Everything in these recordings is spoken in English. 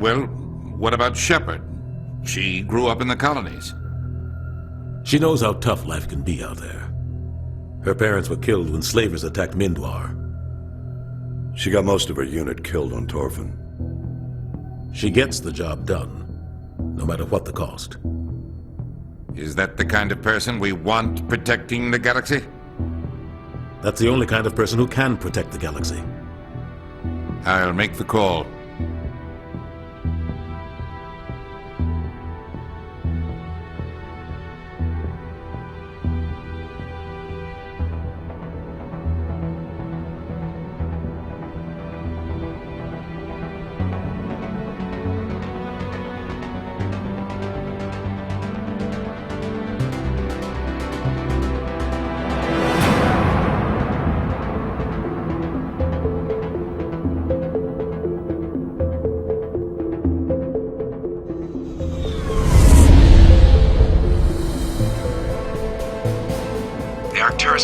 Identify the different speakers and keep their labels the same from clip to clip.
Speaker 1: Well, what about Shepard? She grew up in the colonies.
Speaker 2: She knows how tough life can be out there. Her parents were killed when slavers attacked Mindwar.
Speaker 3: She got most of her unit killed on Torfin.
Speaker 2: She gets the job done, no matter what the cost.
Speaker 1: Is that the kind of person we want protecting the galaxy?
Speaker 2: That's the only kind of person who can protect the galaxy.
Speaker 1: I'll make the call.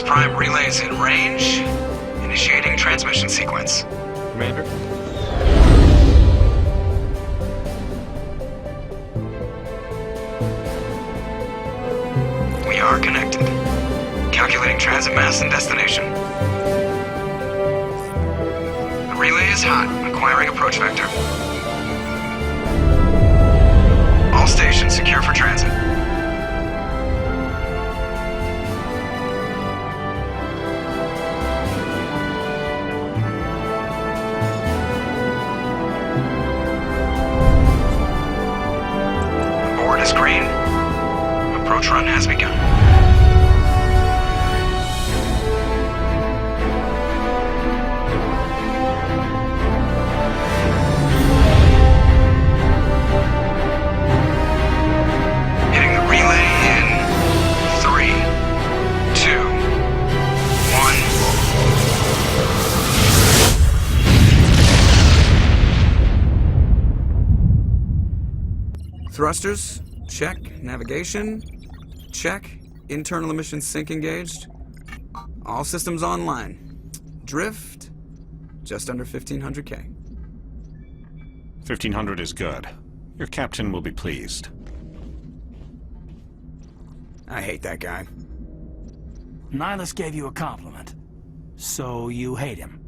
Speaker 4: Prime relays in range. Initiating transmission sequence.
Speaker 5: Commander?
Speaker 4: We are connected. Calculating transit mass and destination. The relay is hot. Acquiring approach vector. All stations secure for transit. Green. Approach run has begun. Hitting the relay in 3, 2, 1. Thrusters. Check. Navigation. Check. Internal emissions sync engaged. All systems online. Drift. Just under 1500K.
Speaker 5: 1500 is good. Your captain will be pleased.
Speaker 4: I hate that guy.
Speaker 6: Nihilus gave you a compliment. So you hate him.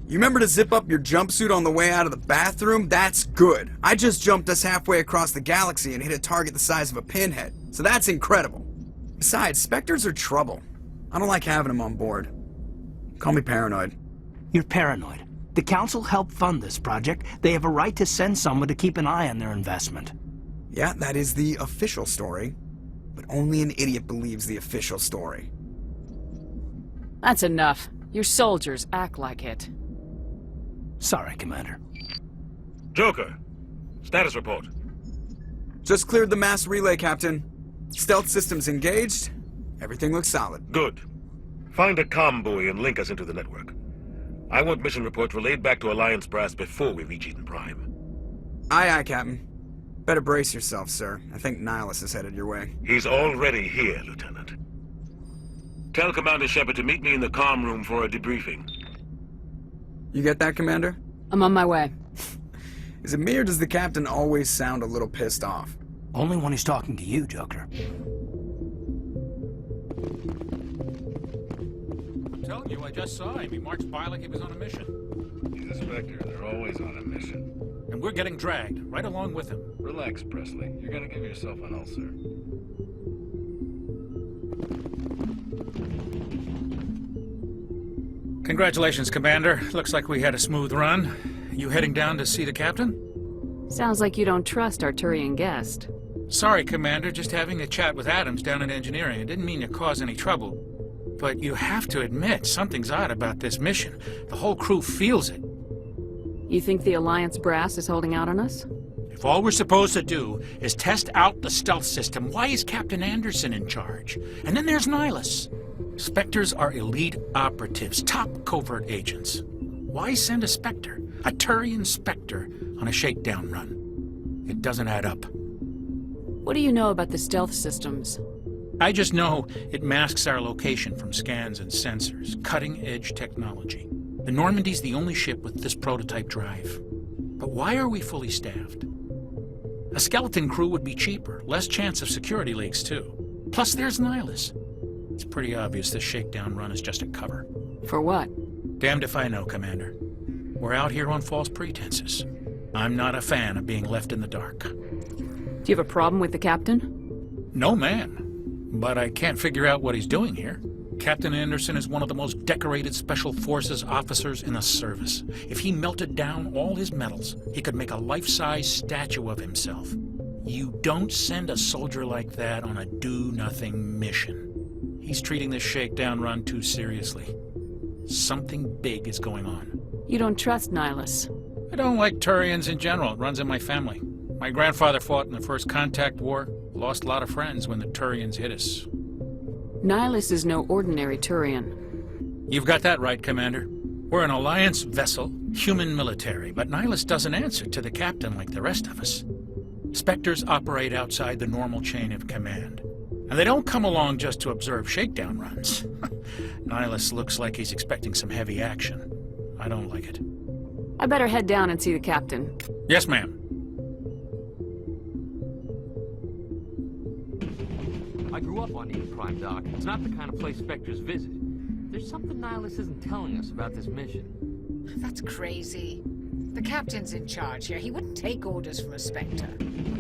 Speaker 4: You remember to zip up your jumpsuit on the way out of the bathroom? That's good. I just jumped us halfway across the galaxy and hit a target the size of a pinhead. So that's incredible. Besides, Spectres are trouble. I don't like having them on board. Call me paranoid.
Speaker 6: You're paranoid. The Council helped fund this project. They have a right to send someone to keep an eye on their investment.
Speaker 4: Yeah, that is the official story. But only an idiot believes the official story.
Speaker 7: That's enough. Your soldiers act like it.
Speaker 6: Sorry, Commander.
Speaker 8: Joker, status report.
Speaker 4: Just cleared the mass relay, Captain. Stealth systems engaged. Everything looks solid.
Speaker 8: Good. Find a comm buoy and link us into the network. I want mission reports relayed back to Alliance Brass before we reach Eden Prime.
Speaker 4: Aye, aye, Captain. Better brace yourself, sir. I think Nihilus is headed your way.
Speaker 8: He's already here, Lieutenant. Tell Commander Shepard to meet me in the comm room for a debriefing.
Speaker 4: You get that, Commander?
Speaker 7: I'm on my way.
Speaker 4: Is it me or does the Captain always sound a little pissed off?
Speaker 6: Only when he's talking to you, Joker.
Speaker 9: I'm telling you, I just saw him. He marched by like he was on a mission.
Speaker 10: He's a Spectre. They're always on a mission.
Speaker 9: And we're getting dragged, right along with him.
Speaker 10: Relax, Presley. You're gonna give yourself an ulcer.
Speaker 9: Congratulations, Commander. Looks like we had a smooth run. You heading down to see the captain?
Speaker 7: Sounds like you don't trust our Turian guest.
Speaker 9: Sorry, Commander. Just having a chat with Adams down in engineering. I didn't mean to cause any trouble. But you have to admit, something's odd about this mission. The whole crew feels it.
Speaker 7: You think the Alliance brass is holding out on us?
Speaker 9: If all we're supposed to do is test out the stealth system, why is Captain Anderson in charge? And then there's Nihilus. Spectres are elite operatives, top covert agents. Why send a Spectre, a Turian Spectre, on a shakedown run? It doesn't add up.
Speaker 7: What do you know about the stealth systems?
Speaker 9: I just know it masks our location from scans and sensors. Cutting-edge technology. The Normandy's the only ship with this prototype drive. But why are we fully staffed? A skeleton crew would be cheaper, less chance of security leaks too. Plus there's Nihilus. It's pretty obvious this shakedown run is just a cover.
Speaker 7: For what?
Speaker 9: Damned if I know, Commander. We're out here on false pretenses. I'm not a fan of being left in the dark.
Speaker 7: Do you have a problem with the captain?
Speaker 9: No, man. But I can't figure out what he's doing here. Captain Anderson is one of the most decorated Special Forces officers in the service. If he melted down all his medals, he could make a life-size statue of himself. You don't send a soldier like that on a do-nothing mission. He's treating this shakedown run too seriously. Something big is going on.
Speaker 7: You don't trust Nihilus.
Speaker 9: I don't like Turians in general. It runs in my family. My grandfather fought in the First Contact War. Lost a lot of friends when the Turians hit us.
Speaker 7: Nihilus is no ordinary Turian.
Speaker 9: You've got that right, Commander. We're an Alliance vessel, human military, but Nihilus doesn't answer to the captain like the rest of us. Spectres operate outside the normal chain of command. And they don't come along just to observe shakedown runs. Nihilus looks like he's expecting some heavy action. I don't like it.
Speaker 7: I better head down and see the captain.
Speaker 9: Yes, ma'am.
Speaker 11: I grew up on Eden Prime, Doc. It's not the kind of place Spectres visit. There's something Nihilus isn't telling us about this mission.
Speaker 12: That's crazy. The captain's in charge here. He wouldn't take orders from a Spectre.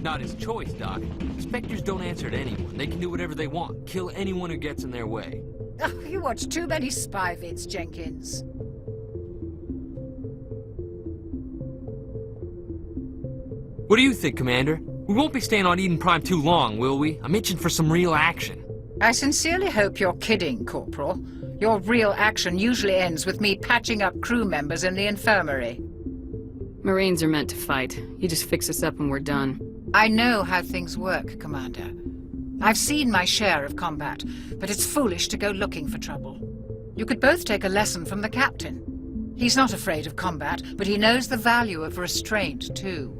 Speaker 11: Not his choice, Doc. Spectres don't answer to anyone. They can do whatever they want. Kill anyone who gets in their way.
Speaker 12: Oh, you watch too many spy vids, Jenkins.
Speaker 11: What do you think, Commander? We won't be staying on Eden Prime too long, will we? I'm itching for some real action.
Speaker 12: I sincerely hope you're kidding, Corporal. Your real action usually ends with me patching up crew members in the infirmary.
Speaker 7: Marines are meant to fight. You just fix us up and we're done.
Speaker 12: I know how things work, Commander. I've seen my share of combat, but it's foolish to go looking for trouble. You could both take a lesson from the captain. He's not afraid of combat, but he knows the value of restraint, too.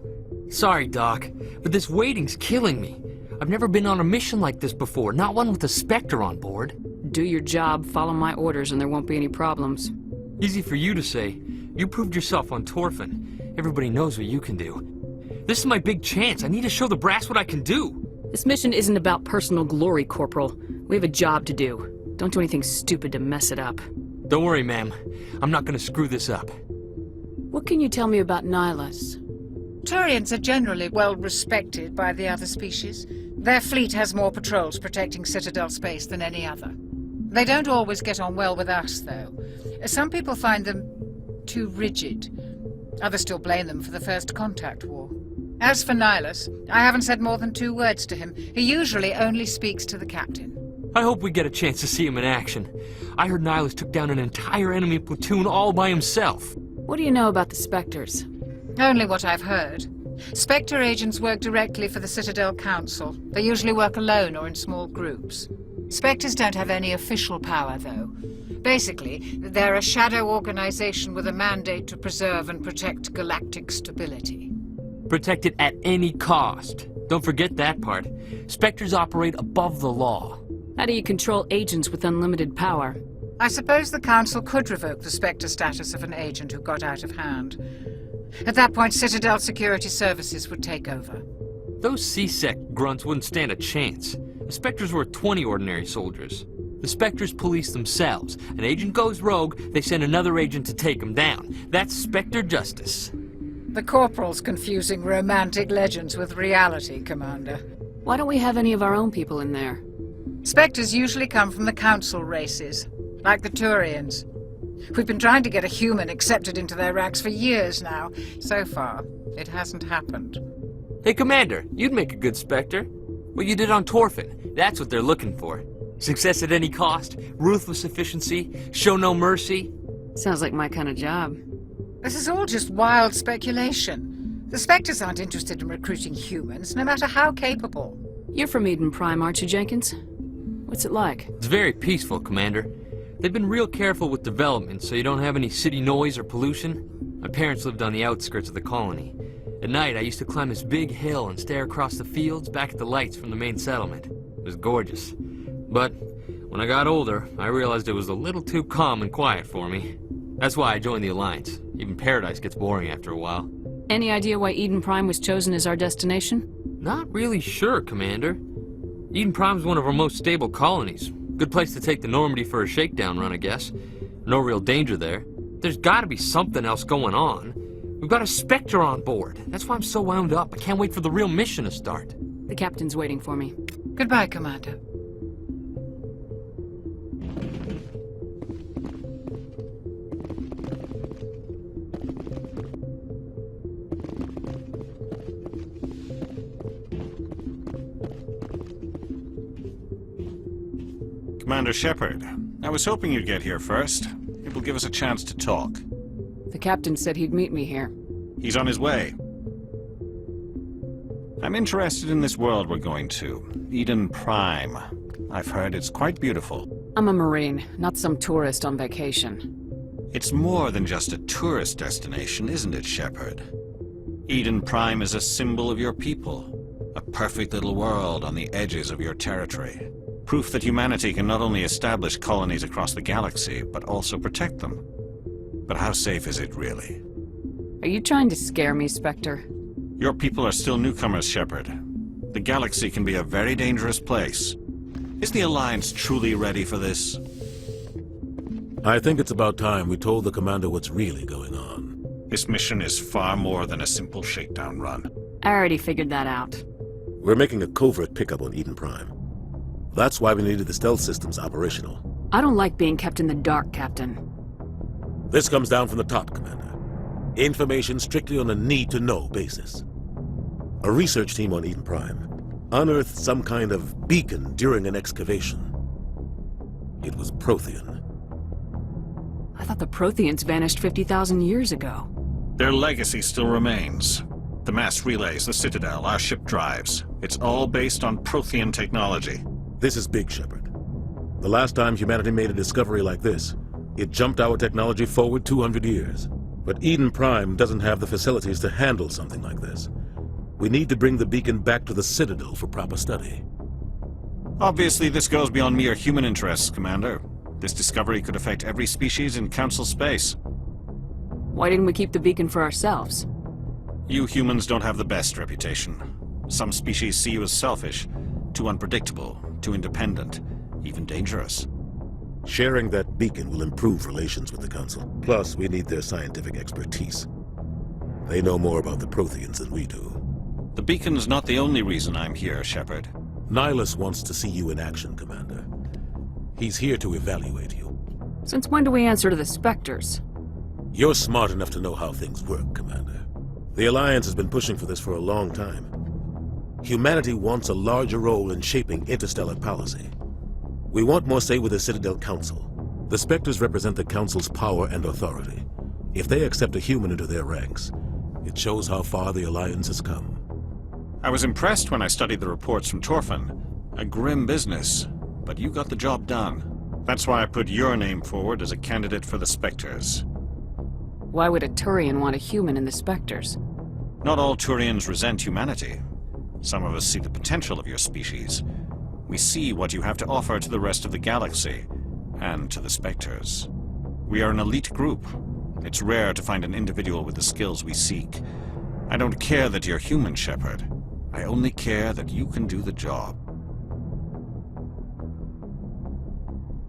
Speaker 11: Sorry, Doc, but this waiting's killing me. I've never been on a mission like this before, not one with a Spectre on board.
Speaker 7: Do your job, follow my orders, and there won't be any problems.
Speaker 11: Easy for you to say. You proved yourself on Torfin. Everybody knows what you can do. This is my big chance. I need to show the brass what I can do.
Speaker 7: This mission isn't about personal glory, Corporal. We have a job to do. Don't do anything stupid to mess it up.
Speaker 11: Don't worry, ma'am. I'm not gonna screw this up.
Speaker 7: What can you tell me about Nihilus?
Speaker 12: Turians are generally well respected by the other species. Their fleet has more patrols protecting Citadel space than any other. They don't always get on well with us, though. Some people find them too rigid. Others still blame them for the First Contact War. As for Nihilus, I haven't said more than 2 words to him. He usually only speaks to the captain.
Speaker 11: I hope we get a chance to see him in action. I heard Nihilus took down an entire enemy platoon all by himself.
Speaker 7: What do you know about the Spectres?
Speaker 12: Only what I've heard. Spectre agents work directly for the Citadel Council. They usually work alone or in small groups. Spectres don't have any official power, though. Basically, they're a shadow organization with a mandate to preserve and protect galactic stability.
Speaker 11: Protect it at any cost. Don't forget that part. Spectres operate above the law.
Speaker 7: How do you control agents with unlimited power?
Speaker 12: I suppose the Council could revoke the Spectre status of an agent who got out of hand. At that point, Citadel Security Services would take over.
Speaker 11: Those C-Sec grunts wouldn't stand a chance. The Spectres were 20 ordinary soldiers. The Spectres police themselves. An agent goes rogue, they send another agent to take him down. That's Spectre justice.
Speaker 12: The Corporal's confusing romantic legends with reality, Commander.
Speaker 7: Why don't we have any of our own people in there?
Speaker 12: Spectres usually come from the Council races, like the Turians. We've been trying to get a human accepted into their ranks for years now. So far, it hasn't happened.
Speaker 11: Hey, Commander, you'd make a good Spectre. What you did on Torfin, that's what they're looking for. Success at any cost, ruthless efficiency, show no mercy.
Speaker 7: Sounds like my kind of job.
Speaker 12: This is all just wild speculation. The Spectres aren't interested in recruiting humans, no matter how capable.
Speaker 7: You're from Eden Prime, aren't you, Jenkins? What's it like?
Speaker 11: It's very peaceful, Commander. They've been real careful with development, so you don't have any city noise or pollution. My parents lived on the outskirts of the colony. At night, I used to climb this big hill and stare across the fields back at the lights from the main settlement. It was gorgeous. But when I got older, I realized it was a little too calm and quiet for me. That's why I joined the Alliance. Even Paradise gets boring after a while.
Speaker 7: Any idea why Eden Prime was chosen as our destination?
Speaker 11: Not really sure, Commander. Eden Prime's one of our most stable colonies. Good place to take the Normandy for a shakedown run, I guess. No real danger there. There's gotta be something else going on. We've got a Spectre on board. That's why I'm so wound up. I can't wait for the real mission to start.
Speaker 7: The captain's waiting for me.
Speaker 12: Goodbye, Commander.
Speaker 5: Commander Shepard, I was hoping you'd get here first. It will give us a chance to talk.
Speaker 7: The captain said he'd meet me here.
Speaker 5: He's on his way. I'm interested in this world we're going to, Eden Prime. I've heard it's quite beautiful.
Speaker 7: I'm a Marine, not some tourist on vacation.
Speaker 5: It's more than just a tourist destination, isn't it, Shepard? Eden Prime is a symbol of your people, a perfect little world on the edges of your territory. Proof that humanity can not only establish colonies across the galaxy, but also protect them. But how safe is it, really?
Speaker 7: Are you trying to scare me, Spectre?
Speaker 5: Your people are still newcomers, Shepard. The galaxy can be a very dangerous place. Is the Alliance truly ready for this?
Speaker 2: I think it's about time we told the Commander what's really going on.
Speaker 5: This mission is far more than a simple shakedown run.
Speaker 7: I already figured that out.
Speaker 2: We're making a covert pickup on Eden Prime. That's why we needed the stealth systems operational.
Speaker 7: I don't like being kept in the dark, Captain.
Speaker 2: This comes down from the top, Commander. Information strictly on a need-to-know basis. A research team on Eden Prime unearthed some kind of beacon during an excavation. It was Prothean.
Speaker 7: I thought the Protheans vanished 50,000 years ago.
Speaker 5: Their legacy still remains. The mass relays, the Citadel, our ship drives. It's all based on Prothean technology.
Speaker 2: This is big, Shepard. The last time humanity made a discovery like this, it jumped our technology forward 200 years. But Eden Prime doesn't have the facilities to handle something like this. We need to bring the beacon back to the Citadel for proper study.
Speaker 5: Obviously, this goes beyond mere human interests, Commander. This discovery could affect every species in Council space.
Speaker 7: Why didn't we keep the beacon for ourselves?
Speaker 5: You humans don't have the best reputation. Some species see you as selfish, too unpredictable, too independent, even dangerous.
Speaker 2: Sharing that beacon will improve relations with the Council. Plus, we need their scientific expertise. They know more about the Protheans than we do.
Speaker 5: The beacon's not the only reason I'm here, Shepard.
Speaker 2: Nihilus wants to see you in action, Commander. He's here to evaluate you.
Speaker 7: Since when do we answer to the Spectres?
Speaker 2: You're smart enough to know how things work, Commander. The Alliance has been pushing for this for a long time. Humanity wants a larger role in shaping interstellar policy. We want more say with the Citadel Council. The Spectres represent the Council's power and authority. If they accept a human into their ranks, it shows how far the Alliance has come.
Speaker 5: I was impressed when I studied the reports from Torfin. A grim business, but you got the job done. That's why I put your name forward as a candidate for the Spectres.
Speaker 7: Why would a Turian want a human in the Spectres?
Speaker 5: Not all Turians resent humanity. Some of us see the potential of your species. We see what you have to offer to the rest of the galaxy, and to the Spectres. We are an elite group. It's rare to find an individual with the skills we seek. I don't care that you're human, Shepard. I only care that you can do the job.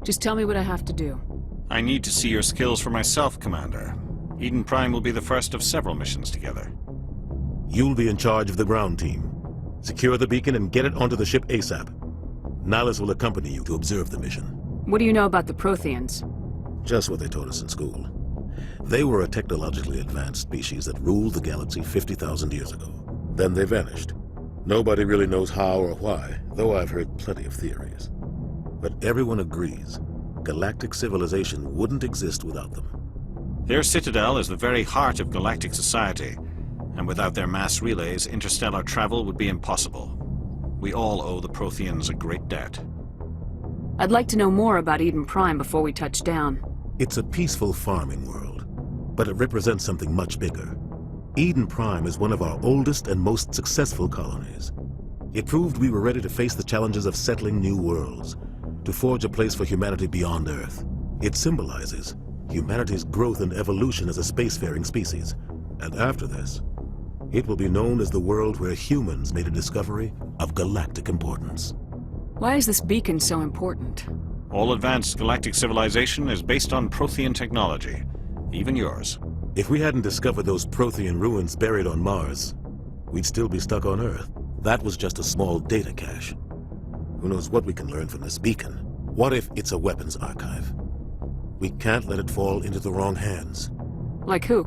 Speaker 7: Just tell me what I have to do.
Speaker 5: I need to see your skills for myself, Commander. Eden Prime will be the first of several missions together.
Speaker 2: You'll be in charge of the ground team. Secure the beacon and get it onto the ship ASAP. Nihilus will accompany you to observe the mission.
Speaker 7: What do you know about the Protheans?
Speaker 2: Just what they taught us in school. They were a technologically advanced species that ruled the galaxy 50,000 years ago. Then they vanished. Nobody really knows how or why, though I've heard plenty of theories. But everyone agrees, galactic civilization wouldn't exist without them.
Speaker 5: Their citadel is the very heart of galactic society, and without their mass relays, interstellar travel would be impossible. We all owe the Protheans a great debt.
Speaker 7: I'd like to know more about Eden Prime before we touch down.
Speaker 2: It's a peaceful farming world, but it represents something much bigger. Eden Prime is one of our oldest and most successful colonies. It proved we were ready to face the challenges of settling new worlds, to forge a place for humanity beyond Earth. It symbolizes humanity's growth and evolution as a spacefaring species. And after this, It will be known as the world where humans made a discovery of galactic importance.
Speaker 7: Why is this beacon so important?
Speaker 5: All advanced galactic civilization is based on Prothean technology, even yours.
Speaker 2: If we hadn't discovered those Prothean ruins buried on Mars, we'd still be stuck on Earth. That was just a small data cache. Who knows what we can learn from this beacon? What if it's a weapons archive? We can't let it fall into the wrong hands.
Speaker 7: Like who?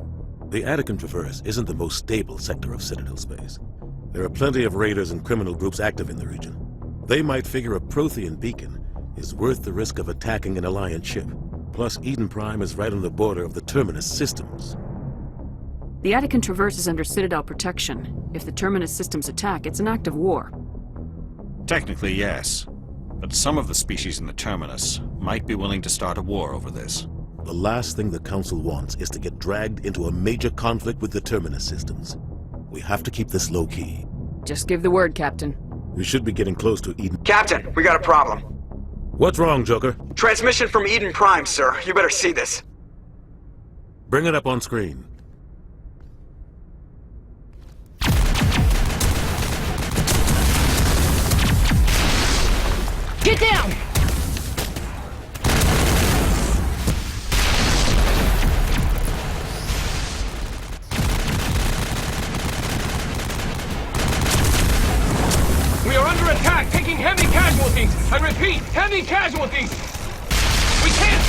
Speaker 2: The Attican Traverse isn't the most stable sector of Citadel space. There are plenty of raiders and criminal groups active in the region. They might figure a Prothean beacon is worth the risk of attacking an Alliance ship. Plus, Eden Prime is right on the border of the Terminus systems.
Speaker 7: The Attican Traverse is under Citadel protection. If the Terminus systems attack, it's an act of war.
Speaker 5: Technically, yes. But some of the species in the Terminus might be willing to start a war over this.
Speaker 2: The last thing the Council wants is to get dragged into a major conflict with the Terminus systems. We have to keep this low-key.
Speaker 7: Just give the word, Captain.
Speaker 2: We should be getting close to Eden.
Speaker 4: Captain, we got a problem.
Speaker 2: What's wrong, Joker?
Speaker 4: Transmission from Eden Prime, sir. You better see this.
Speaker 2: Bring it up on screen.
Speaker 7: Get down!
Speaker 13: We are under attack, taking heavy casualties. I repeat, heavy casualties. We can't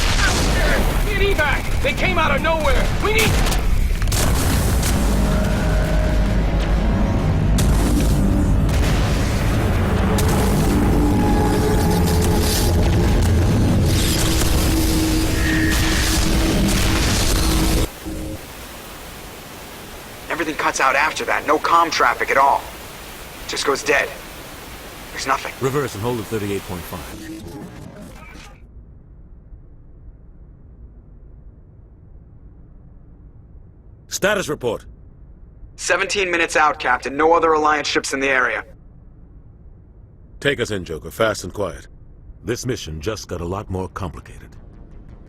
Speaker 13: need evac. They came out of nowhere. We need.
Speaker 4: Everything cuts out after that. No comm traffic at all. Just goes dead. There's nothing.
Speaker 2: Reverse and hold at 38.5. Status report.
Speaker 4: 17 minutes out, Captain. No other Alliance ships in the area.
Speaker 2: Take us in, Joker, fast and quiet. This mission just got a lot more complicated.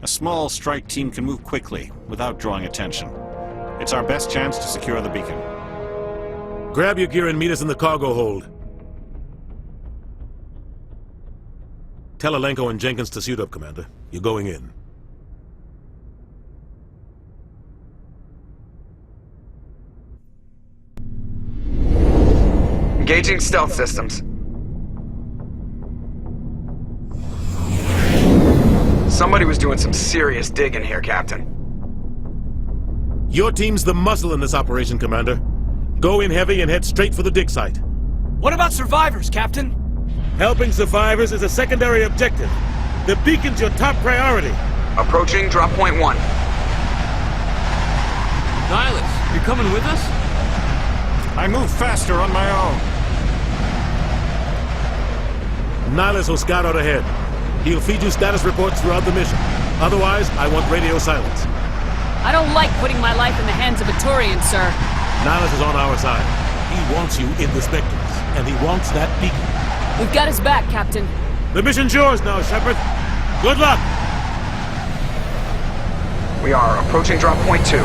Speaker 5: A small strike team can move quickly, without drawing attention. It's our best chance to secure the beacon.
Speaker 2: Grab your gear and meet us in the cargo hold. Tell Alenko and Jenkins to suit up, Commander. You're going in.
Speaker 4: Engaging stealth systems. Somebody was doing some serious digging here, Captain.
Speaker 2: Your team's the muscle in this operation, Commander. Go in heavy and head straight for the dig site.
Speaker 6: What about survivors, Captain?
Speaker 2: Helping survivors is a secondary objective. The beacon's your top priority.
Speaker 4: Approaching drop point 1.
Speaker 11: Nihilus, you're coming with us?
Speaker 5: I move faster on my own.
Speaker 2: Nihilus will scout out ahead. He'll feed you status reports throughout the mission. Otherwise, I want radio silence.
Speaker 7: I don't like putting my life in the hands of a Turian, sir.
Speaker 2: Nihilus is on our side. He wants you in the Spectres, and he wants that beacon.
Speaker 7: We've got his back, Captain.
Speaker 2: The mission's yours now, Shepard. Good luck!
Speaker 4: We are approaching drop point 2.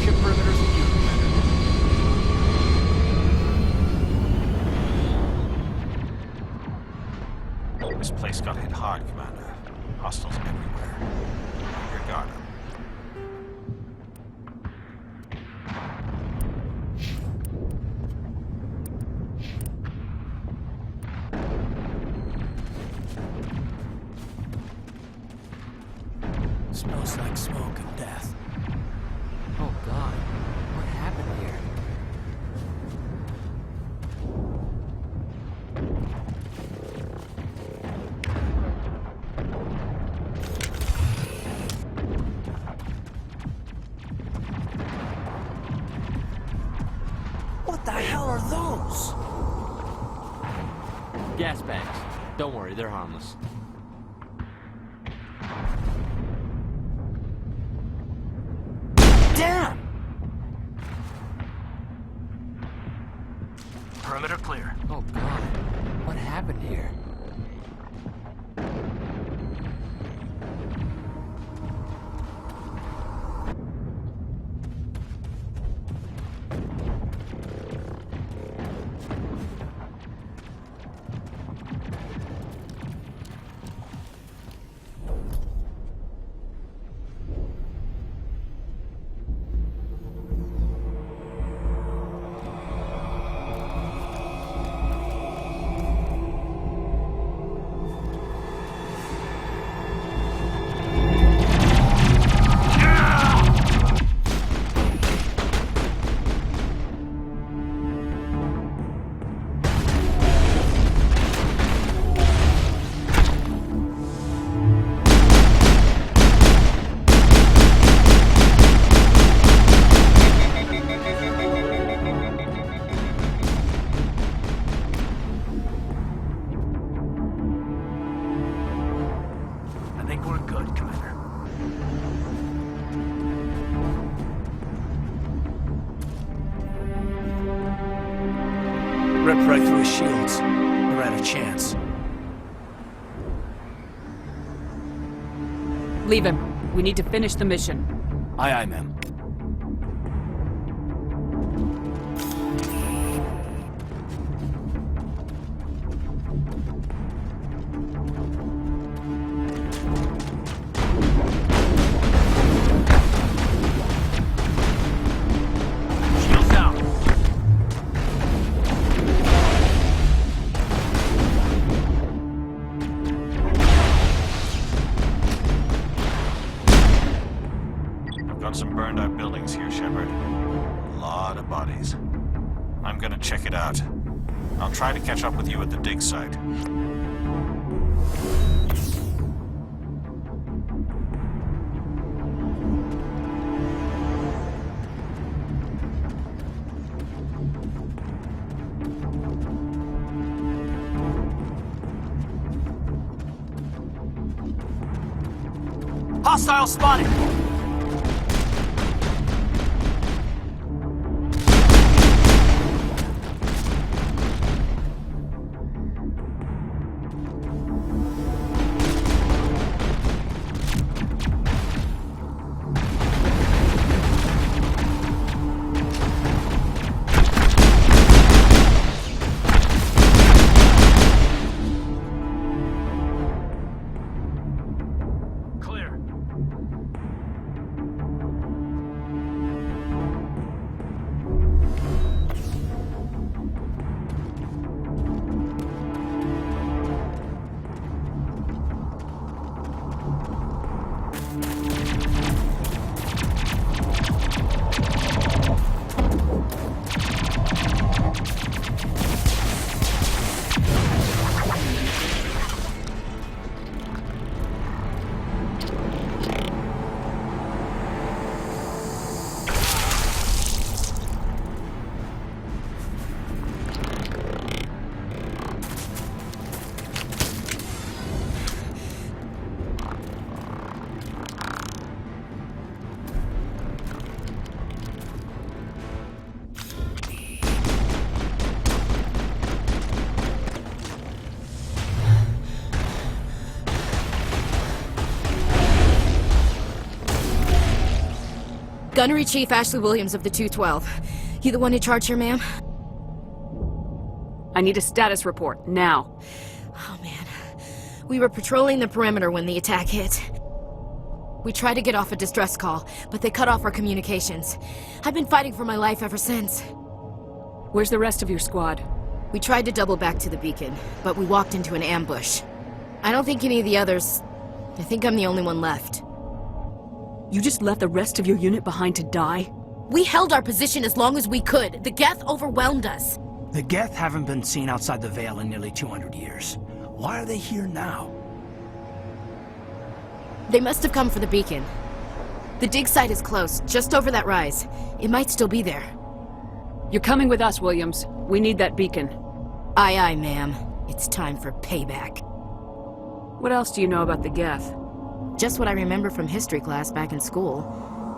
Speaker 6: Ship perimeters in view, Commander.
Speaker 5: This place got hit hard, Commander. Hostiles everywhere. Your guard up.
Speaker 6: Smells like smoke and death.
Speaker 11: Oh God, what happened here?
Speaker 6: What the hell are those?
Speaker 11: Gas bags. Don't worry, they're harmless.
Speaker 6: Damn! Perimeter clear.
Speaker 11: Oh God, what happened here?
Speaker 6: think we're good, Commander. Ripped right through his shields. Never had a chance.
Speaker 7: Leave him. We need to finish the mission.
Speaker 6: Aye, aye, ma'am. Shields down.
Speaker 5: Got some burned out buildings here, Shepard. A lot of bodies. I'm gonna check it out. I'll try to catch up with you at the dig site.
Speaker 6: Hostile spotted! Clear.
Speaker 14: Gunnery Chief Ashley Williams of the 212. You the one in charge here, ma'am?
Speaker 7: I need a status report, now.
Speaker 14: Oh, man. We were patrolling the perimeter when the attack hit. We tried to get off a distress call, but they cut off our communications. I've been fighting for my life ever since.
Speaker 7: Where's the rest of your squad?
Speaker 14: We tried to double back to the beacon, but we walked into an ambush. I don't think any of the others... I think I'm the only one left.
Speaker 7: You just left the rest of your unit behind to die?
Speaker 14: We held our position as long as we could. The Geth overwhelmed us.
Speaker 6: The Geth haven't been seen outside the Veil in nearly 200 years. Why are they here now?
Speaker 14: They must have come for the beacon. The dig site is close, just over that rise. It might still be there.
Speaker 7: You're coming with us, Williams. We need that beacon.
Speaker 14: Aye, aye, ma'am. It's time for payback.
Speaker 7: What else do you know about the Geth?
Speaker 14: Just what I remember from history class back in school.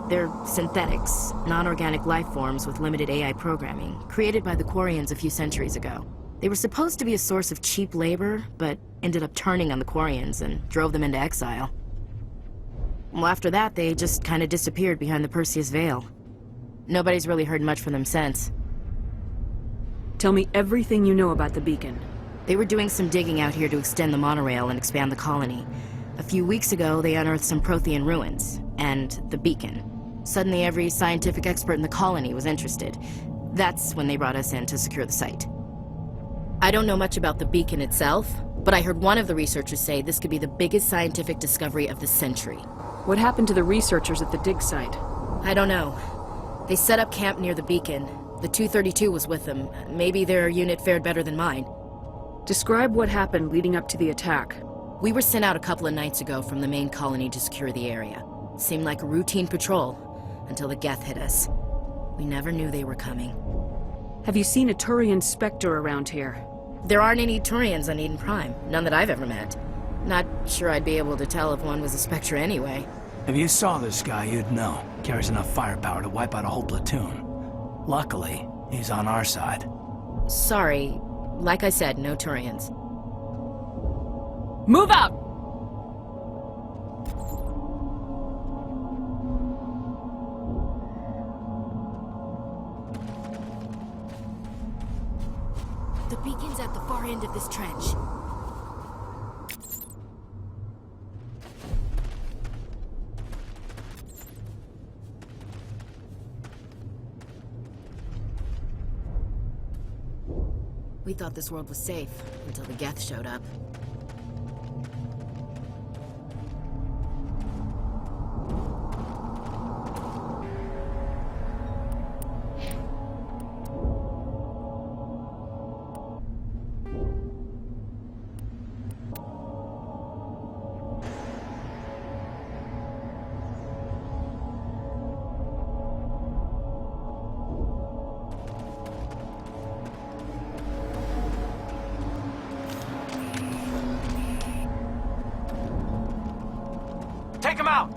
Speaker 14: They're synthetics, non-organic life forms with limited AI programming, created by the Quarians a few centuries ago. They were supposed to be a source of cheap labor, but ended up turning on the Quarians and drove them into exile. Well, after that, they just kind of disappeared behind the Perseus Veil. Nobody's really heard much from them since.
Speaker 7: Tell me everything you know about the beacon.
Speaker 14: They were doing some digging out here to extend the monorail and expand the colony. A few weeks ago, they unearthed some Prothean ruins, and the beacon. Suddenly, every scientific expert in the colony was interested. That's when they brought us in to secure the site. I don't know much about the beacon itself, but I heard one of the researchers say this could be the biggest scientific discovery of the century.
Speaker 7: What happened to the researchers at the dig site?
Speaker 14: I don't know. They set up camp near the beacon. The 232 was with them. Maybe their unit fared better than mine.
Speaker 7: Describe what happened leading up to the attack.
Speaker 14: We were sent out a couple of nights ago from the main colony to secure the area. Seemed like a routine patrol, until the Geth hit us. We never knew they were coming.
Speaker 7: Have you seen a Turian Spectre around here?
Speaker 14: There aren't any Turians on Eden Prime. None that I've ever met. Not sure I'd be able to tell if one was a Spectre anyway.
Speaker 6: If you saw this guy, you'd know. Carries enough firepower to wipe out a whole platoon. Luckily, he's on our side.
Speaker 14: Sorry. Like I said, no Turians.
Speaker 7: Move out!
Speaker 14: The beacon's at the far end of this trench. We thought this world was safe until the Geth showed up.
Speaker 13: Take him out!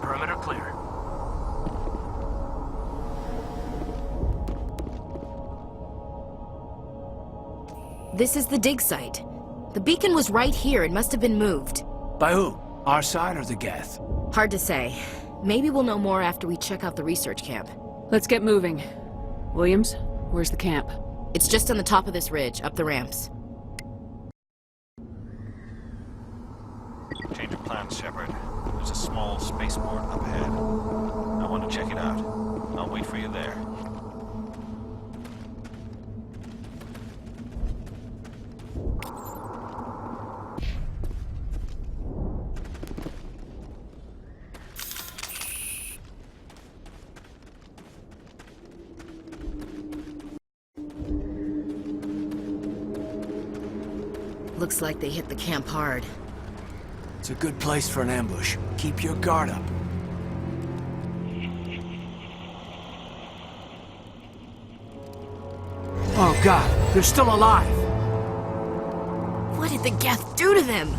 Speaker 6: Perimeter clear.
Speaker 14: This is the dig site. The beacon was right here. It must have been moved.
Speaker 6: By who? Our side or the Geth?
Speaker 14: Hard to say. Maybe we'll know more after we check out the research camp.
Speaker 7: Let's get moving. Williams, where's the camp?
Speaker 14: It's just on the top of this ridge, up the ramps.
Speaker 5: Change of plans, Shepard. There's a small spaceport up ahead. I want to check it out. I'll wait for you there.
Speaker 14: Looks like they hit the camp hard.
Speaker 6: It's a good place for an ambush. Keep your guard up. Oh God, they're still alive!
Speaker 14: What did the Geth do to them?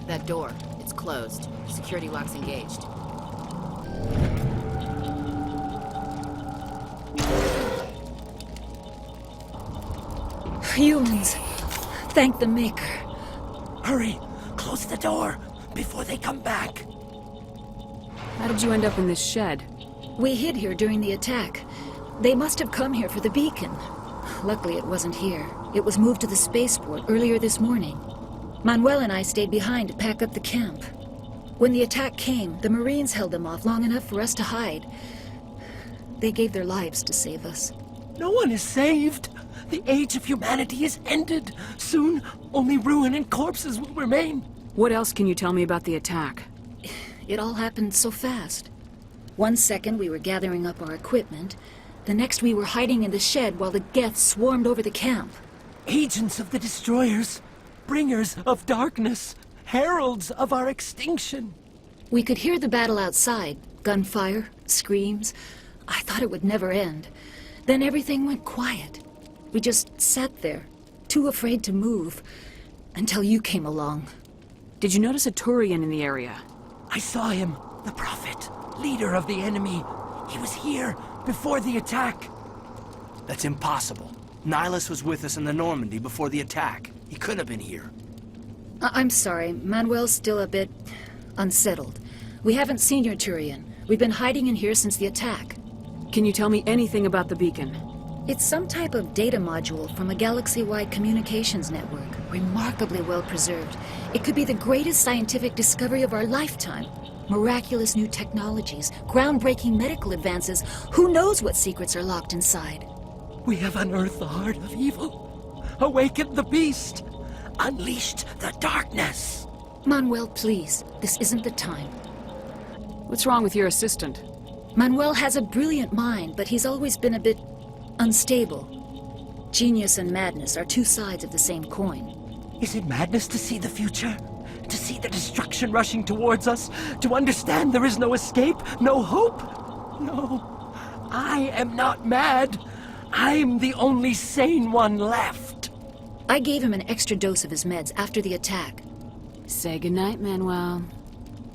Speaker 14: That door, it's closed. Security lock's engaged.
Speaker 15: Humans. Thank the Maker.
Speaker 6: Hurry! Close the door before they come back.
Speaker 7: How did you end up in this shed?
Speaker 15: We hid here during the attack. They must have come here for the beacon. Luckily, it wasn't here. It was moved to the spaceport earlier this morning. Manuel and I stayed behind to pack up the camp. When the attack came, the Marines held them off long enough for us to hide. They gave their lives to save us.
Speaker 6: No one is saved. The age of humanity is ended. Soon, only ruin and corpses will remain.
Speaker 7: What else can you tell me about the attack?
Speaker 15: It all happened so fast. One second we were gathering up our equipment, the next we were hiding in the shed while the Geth swarmed over the camp.
Speaker 16: Agents of the Destroyers, bringers of darkness, heralds of our extinction.
Speaker 15: We could hear the battle outside. Gunfire, screams. I thought it would never end. Then everything went quiet. We just sat there, too afraid to move, until you came along.
Speaker 7: Did you notice a Turian in the area?
Speaker 16: I saw him, the Prophet, leader of the enemy. He was here before the attack.
Speaker 6: That's impossible. Nihilus was with us in the Normandy before the attack. He couldn't have been here.
Speaker 15: I'm sorry, Manuel's still a bit unsettled. We haven't seen your Turian. We've been hiding in here since the attack.
Speaker 7: Can you tell me anything about the beacon?
Speaker 15: It's some type of data module from a galaxy-wide communications network, remarkably well preserved. It could be the greatest scientific discovery of our lifetime. Miraculous new technologies, groundbreaking medical advances. Who knows what secrets are locked inside?
Speaker 16: We have unearthed the heart of evil, awakened the beast, unleashed the darkness.
Speaker 15: Manuel, please, this isn't the time.
Speaker 7: What's wrong with your assistant?
Speaker 15: Manuel has a brilliant mind, but he's always been a bit unstable. Genius and madness are two sides of the same coin.
Speaker 16: Is it madness to see the future? To see the destruction rushing towards us? To understand there is no escape, no hope? No, I am not mad. I'm the only sane one left.
Speaker 15: I gave him an extra dose of his meds after the attack.
Speaker 7: Say goodnight, Manuel.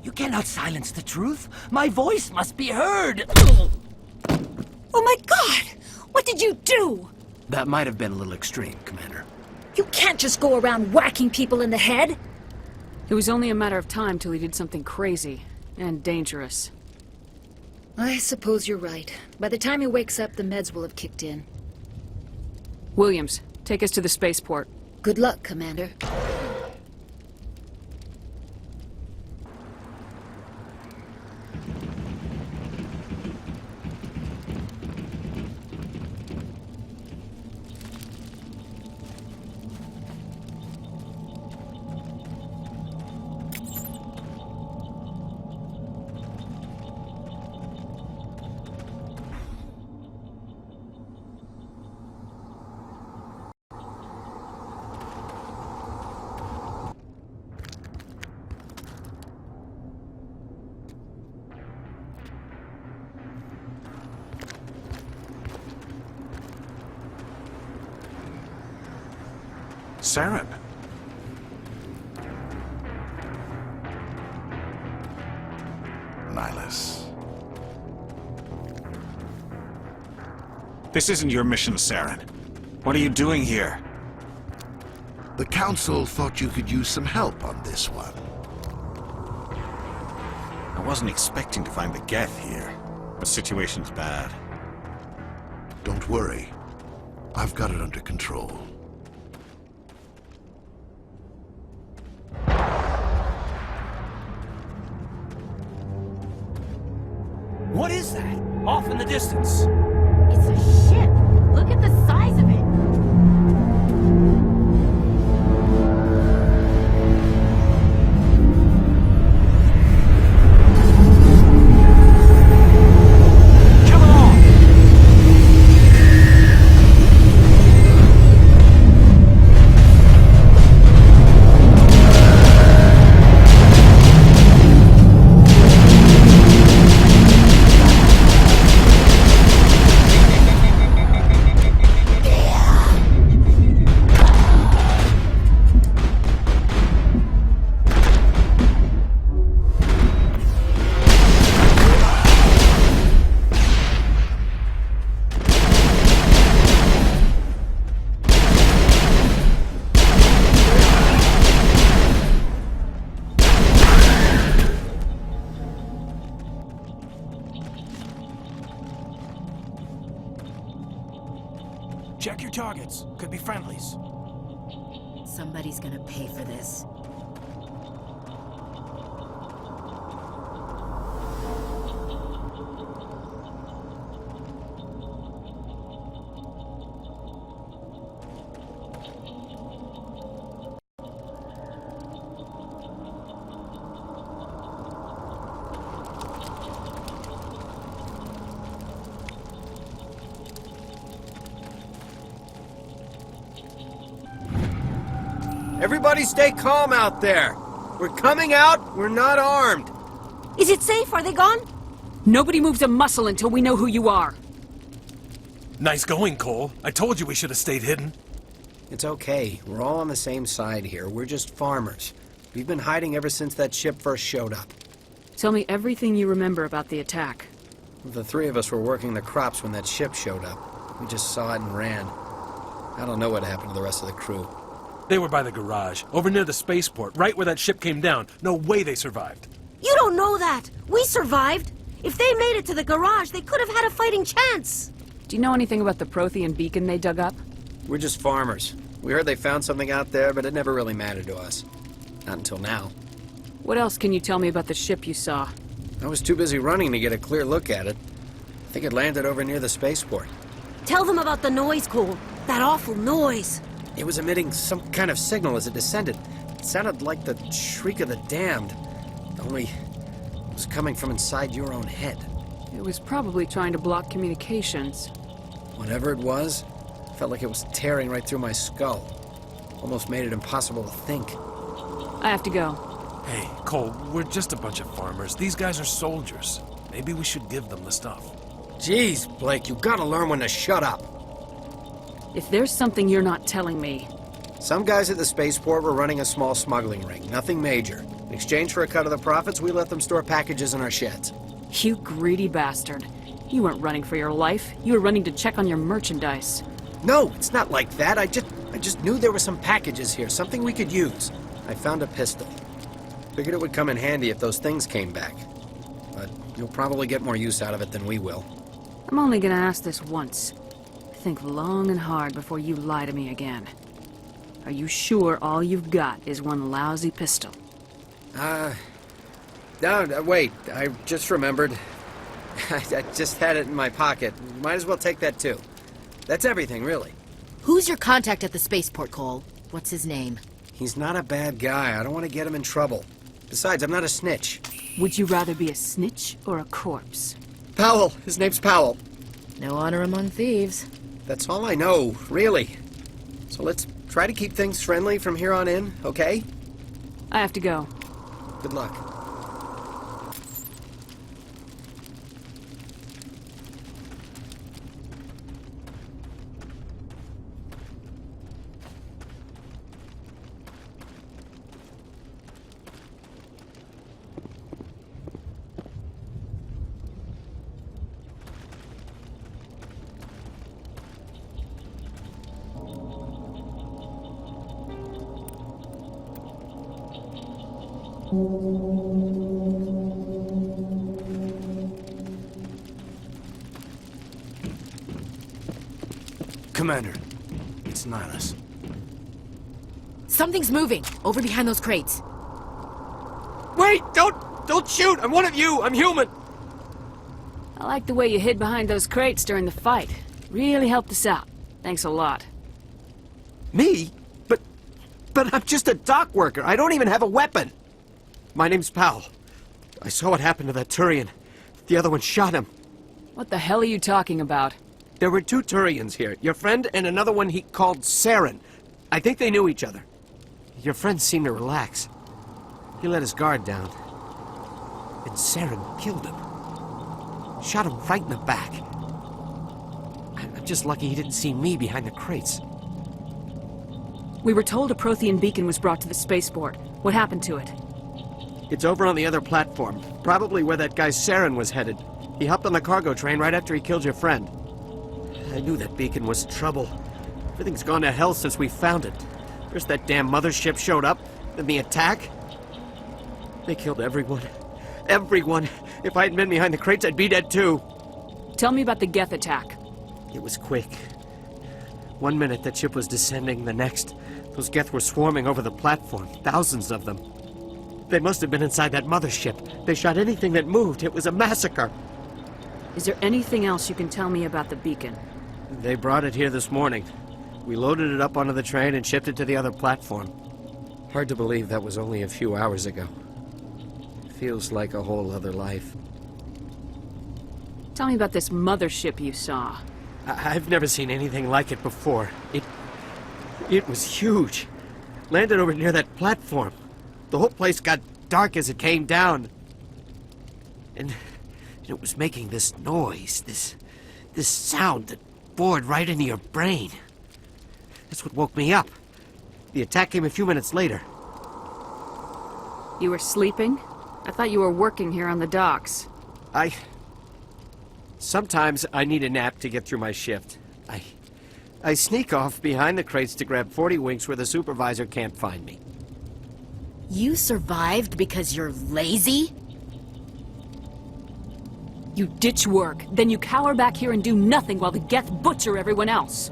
Speaker 16: You cannot silence the truth. My voice must be heard.
Speaker 15: Oh my God! What did you do?
Speaker 6: That might have been a little extreme, Commander.
Speaker 15: You can't just go around whacking people in the head.
Speaker 7: It was only a matter of time till he did something crazy and dangerous.
Speaker 15: I suppose you're right. By the time he wakes up, the meds will have kicked in.
Speaker 7: Williams, take us to the spaceport.
Speaker 15: Good luck, Commander.
Speaker 17: Saren. Nihilus.
Speaker 5: This isn't your mission, Saren. What are you doing here?
Speaker 18: The Council thought you could use some help on this one.
Speaker 5: I wasn't expecting to find the Geth here. The situation's bad.
Speaker 18: Don't worry. I've got it under control.
Speaker 6: What is that? Off in the distance.
Speaker 14: It's a ship. Look at the size of it.
Speaker 6: Come on! Check your targets. Could be friendlies.
Speaker 14: Somebody's gonna pay for this.
Speaker 17: Everybody stay calm out there. We're coming out, we're not armed.
Speaker 19: Is it safe? Are they gone?
Speaker 7: Nobody moves a muscle until we know who you are.
Speaker 20: Nice going, Cole. I told you we should have stayed hidden.
Speaker 17: It's okay. We're all on the same side here. We're just farmers. We've been hiding ever since that ship first showed up.
Speaker 7: Tell me everything you remember about the attack.
Speaker 17: The three of us were working the crops when that ship showed up. We just saw it and ran. I don't know what happened to the rest of the crew.
Speaker 20: They were by the garage, over near the spaceport, right where that ship came down. No way they survived.
Speaker 19: You don't know that. We survived. If they made it to the garage, they could have had a fighting chance.
Speaker 7: Do you know anything about the Prothean beacon they dug up?
Speaker 17: We're just farmers. We heard they found something out there, but it never really mattered to us. Not until now.
Speaker 7: What else can you tell me about the ship you saw?
Speaker 17: I was too busy running to get a clear look at it. I think it landed over near the spaceport.
Speaker 19: Tell them about the noise, Cole. That awful noise.
Speaker 17: It was emitting some kind of signal as it descended. It sounded like the shriek of the damned. Only it was coming from inside your own head.
Speaker 7: It was probably trying to block communications.
Speaker 17: Whatever it was, felt like it was tearing right through my skull. Almost made it impossible to think.
Speaker 7: I have to go.
Speaker 20: Hey, Cole, we're just a bunch of farmers. These guys are soldiers. Maybe we should give them the stuff.
Speaker 17: Jeez, Blake, you gotta learn when to shut up.
Speaker 7: If there's something you're not telling me...
Speaker 17: Some guys at the spaceport were running a small smuggling ring, nothing major. In exchange for a cut of the profits, we let them store packages in our sheds.
Speaker 7: You greedy bastard. You weren't running for your life. You were running to check on your merchandise.
Speaker 17: No, it's not like that. I just knew there were some packages here, something we could use. I found a pistol. Figured it would come in handy if those things came back. But you'll probably get more use out of it than we will.
Speaker 7: I'm only gonna ask this once. Think long and hard before you lie to me again. Are you sure all you've got is one lousy pistol?
Speaker 17: No, wait. I just remembered. I just had it in my pocket. Might as well take that too. That's everything, really.
Speaker 14: Who's your contact at the spaceport, Cole? What's his name?
Speaker 17: He's not a bad guy. I don't want to get him in trouble. Besides, I'm not a snitch.
Speaker 7: Would you rather be a snitch or a corpse?
Speaker 17: Powell. His name's Powell.
Speaker 14: No honor among thieves.
Speaker 17: That's all I know, really. So let's try to keep things friendly from here on in, okay?
Speaker 7: I have to go.
Speaker 17: Good luck.
Speaker 6: Commander, it's Nihilus.
Speaker 14: Something's moving, over behind those crates.
Speaker 17: Wait! Don't shoot! I'm one of you! I'm human!
Speaker 7: I like the way you hid behind those crates during the fight. Really helped us out. Thanks a lot.
Speaker 17: Me? But I'm just a dock worker. I don't even have a weapon. My name's Powell. I saw what happened to that Turian. The other one shot him.
Speaker 7: What the hell are you talking about?
Speaker 17: There were two Turians here. Your friend and another one he called Saren. I think they knew each other. Your friend seemed to relax. He let his guard down. And Saren killed him. Shot him right in the back. I'm just lucky he didn't see me behind the crates.
Speaker 7: We were told a Prothean beacon was brought to the spaceport. What happened to it?
Speaker 17: It's over on the other platform. Probably where that guy Saren was headed. He hopped on the cargo train right after he killed your friend. I knew that beacon was trouble. Everything's gone to hell since we found it. First that damn mothership showed up, then the attack. They killed everyone. Everyone. If I hadn't been behind the crates, I'd be dead too.
Speaker 7: Tell me about the Geth attack.
Speaker 17: It was quick. 1 minute that ship was descending, the next, those Geth were swarming over the platform. Thousands of them. They must have been inside that mothership. They shot anything that moved. It was a massacre.
Speaker 7: Is there anything else you can tell me about the beacon?
Speaker 17: They brought it here this morning. We loaded it up onto the train and shipped it to the other platform. Hard to believe that was only a few hours ago. Feels like a whole other life.
Speaker 7: Tell me about this mothership you saw.
Speaker 17: I've never seen anything like it before. It was huge. landed over near that platform. The whole place got dark as it came down. And it was making this noise, this sound that bored right into your brain. That's what woke me up. The attack came a few minutes later.
Speaker 7: You were sleeping? I thought you were working here on the docks.
Speaker 17: Sometimes I need a nap to get through my shift. I sneak off behind the crates to grab 40 winks where the supervisor can't find me.
Speaker 19: You survived because you're lazy?
Speaker 7: You ditch work, then you cower back here and do nothing while the Geth butcher everyone else.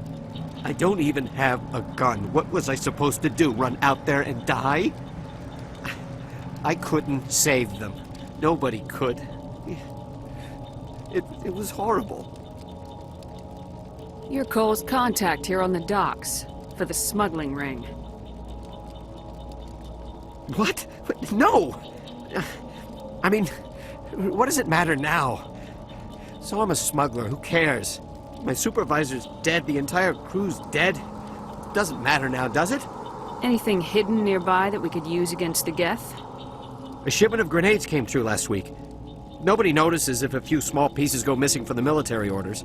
Speaker 17: I don't even have a gun. What was I supposed to do? Run out there and die? I couldn't save them. Nobody could. It was horrible.
Speaker 7: You're Cole's contact here on the docks, for the smuggling ring.
Speaker 17: What? No! I mean, what does it matter now? So I'm a smuggler, who cares? My supervisor's dead, the entire crew's dead. Doesn't matter now, does it?
Speaker 7: Anything hidden nearby that we could use against the Geth?
Speaker 17: A shipment of grenades came through last week. Nobody notices if a few small pieces go missing from the military orders.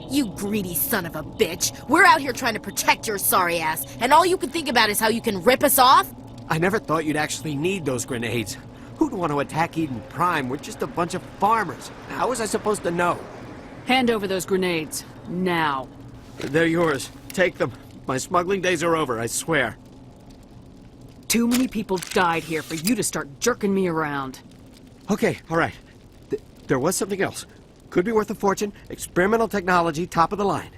Speaker 19: You greedy son of a bitch. We're out here trying to protect your sorry ass, and all you can think about is how you can rip us off?
Speaker 17: I never thought you'd actually need those grenades. Who'd want to attack Eden Prime? We're just a bunch of farmers. How was I supposed to know?
Speaker 7: Hand over those grenades. Now.
Speaker 17: They're yours. Take them. My smuggling days are over, I swear.
Speaker 7: Too many people died here for you to start jerking me around.
Speaker 17: Okay, all right. There was something else. Could be worth a fortune. Experimental technology, top of the line.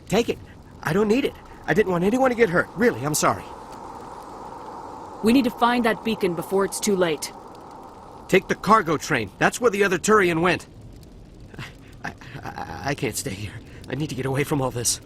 Speaker 17: Take it. I don't need it. I didn't want anyone to get hurt. Really, I'm sorry.
Speaker 7: We need to find that beacon before it's too late.
Speaker 17: Take the cargo train. That's where the other Turian went. I can't stay here. I need to get away from all this.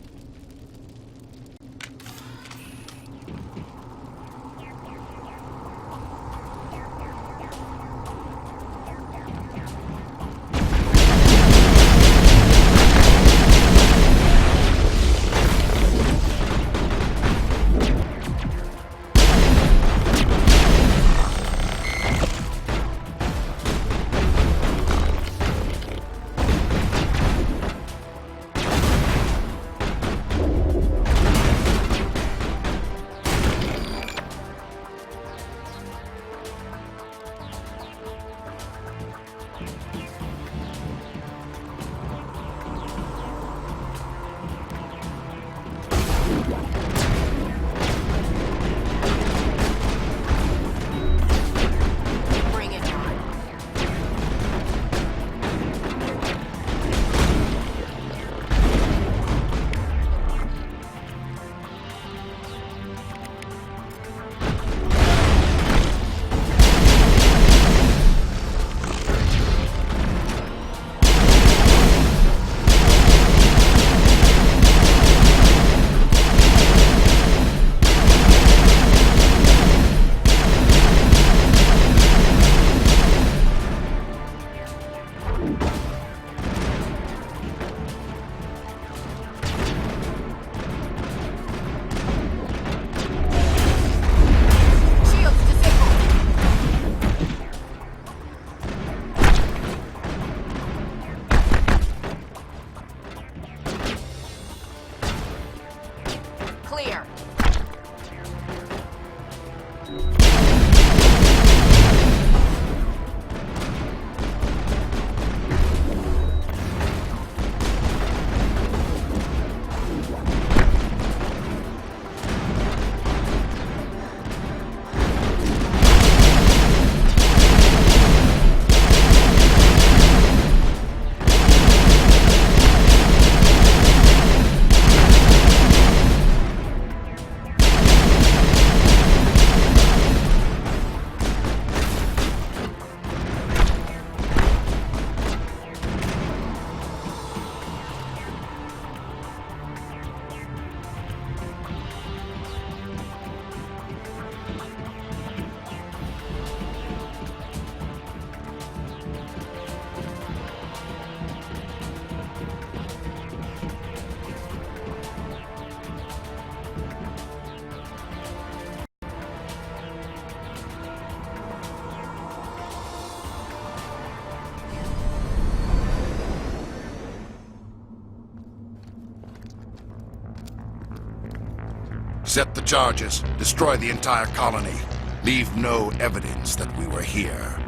Speaker 18: Set the charges. Destroy the entire colony. Leave no evidence that we were here.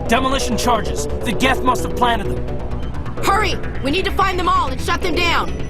Speaker 16: Demolition charges. The Geth must have planted them.
Speaker 19: Hurry! We need to find them all and shut them down!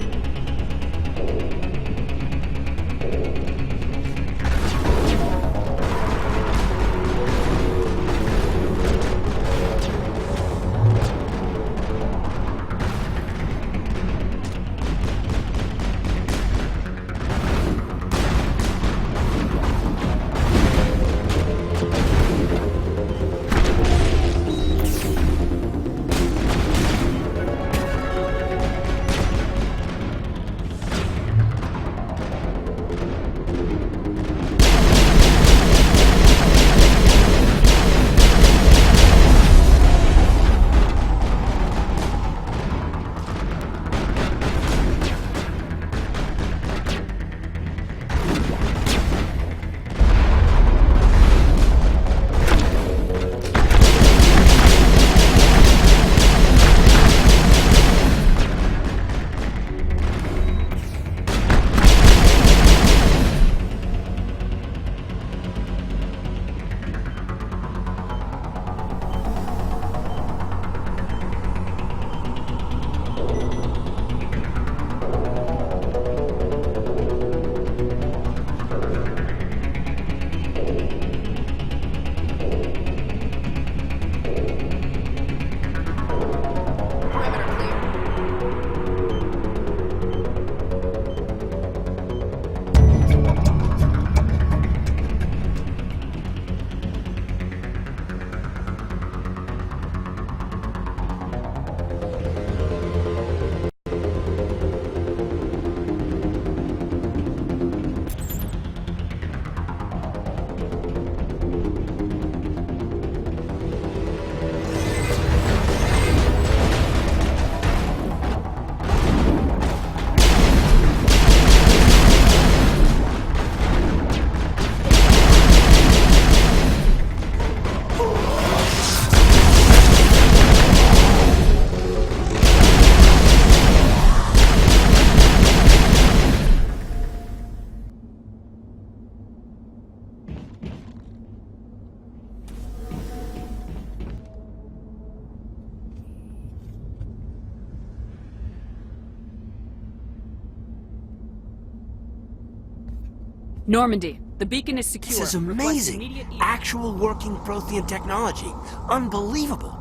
Speaker 7: Normandy, the beacon is secure.
Speaker 6: This is amazing. Actual working Prothean technology. Unbelievable.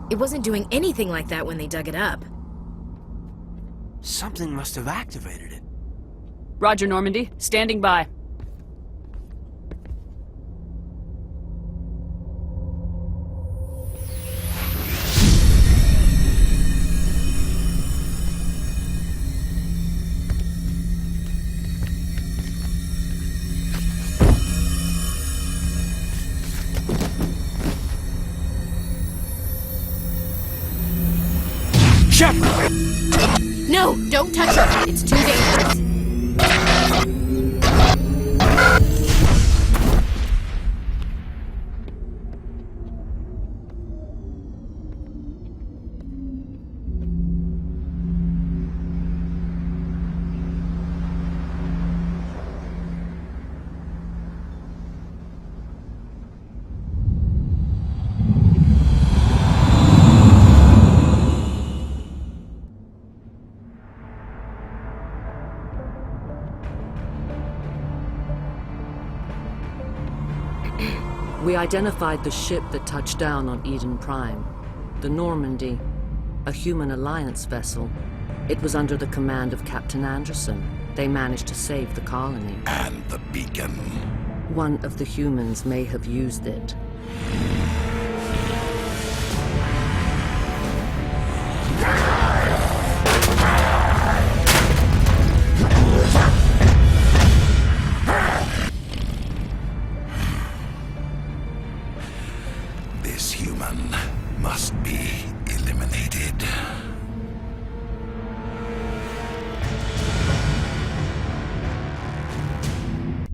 Speaker 14: It wasn't doing anything like that when they dug it up.
Speaker 6: Something must have activated it.
Speaker 7: Roger, Normandy. Standing by.
Speaker 19: No, don't touch her. It's too dangerous.
Speaker 21: We identified the ship that touched down on Eden Prime. The Normandy, a human alliance vessel. It was under the command of Captain Anderson. They managed to save the colony.
Speaker 18: And the beacon.
Speaker 21: One of the humans may have used it.
Speaker 18: This human must be eliminated.